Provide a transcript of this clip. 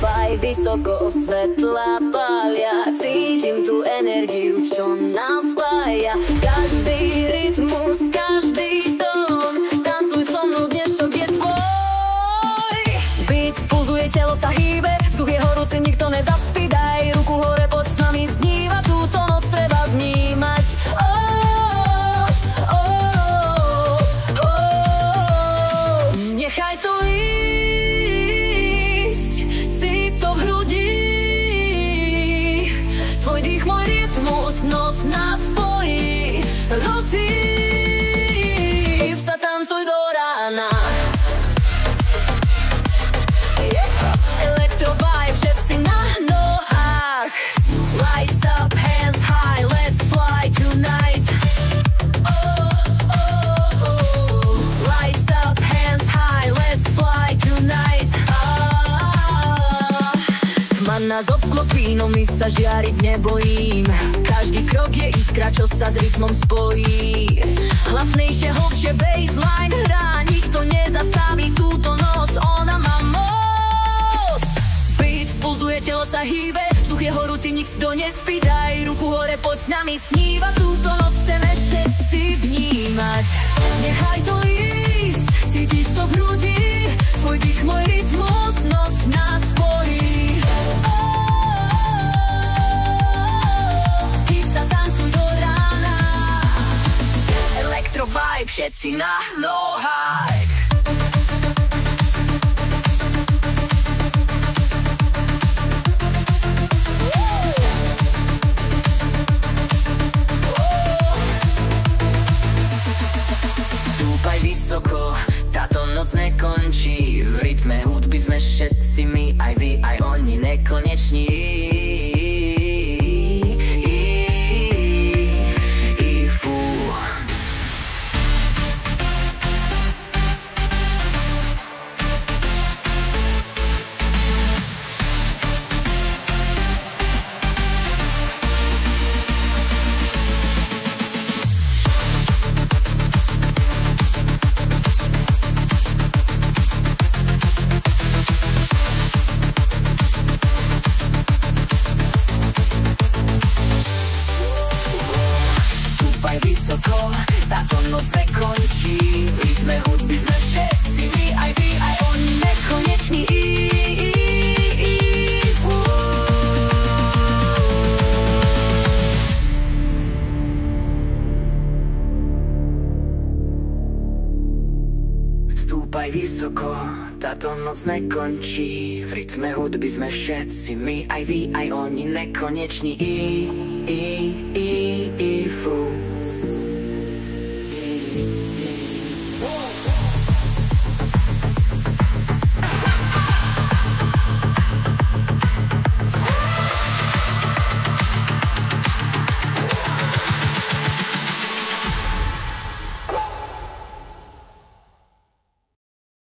Stúpaj vysoko, svetla pália, cítim tú energiu, čo nás spája. Každý rytmus, každý tón, tancuj so mnou, dnešok je tvoj. Beat pulzuje, telo sa hýbe, vzduch je horúci, nikto nezaspí. Daj ruku hore, poď s nami sníva, túto noc treba vnímať. Nechaj to ísť, cít to v hrudi. Tvoj dých, môj rytmus, noc nás spojí. Rozhýb sa, tancuj do rána. Electro vibe, všetci na nohách. Lights up, hands high, let's fly tonight. Lights up, hands high, let's fly tonight. Tma nás obklopí, no my sa žiariť nebojím. Každý krok je iskra, čo sa s rytmom spojí. Hlasnejšie, hlbšie, baseline hrá, nikto nezastaví túto noc, ona má moc. Beat pulzuje, telo sa hýbe, vzduch je horúci, nikto nespí. Daj ruku hore, poď s nami sníva, túto noc chceme všetci vnímať. Nechaj to ísť, cítiš to v hrudi, tvoj dých, môj rytmus, noc nás spojí. Hýb sa, tancuj do rána. Electro vibe, všetci na nohách. Stúpaj vysoko, táto noc nekončí. V rytme hudby sme všetci my, aj vy, aj oni, nekoneční. Táto noc nekončí, v rytme hudby sme všetci my, aj vy, aj oni, nekoneční. Stúpaj vysoko, táto noc nekončí, v rytme hudby sme všetci my, aj vy, aj oni, nekoneční.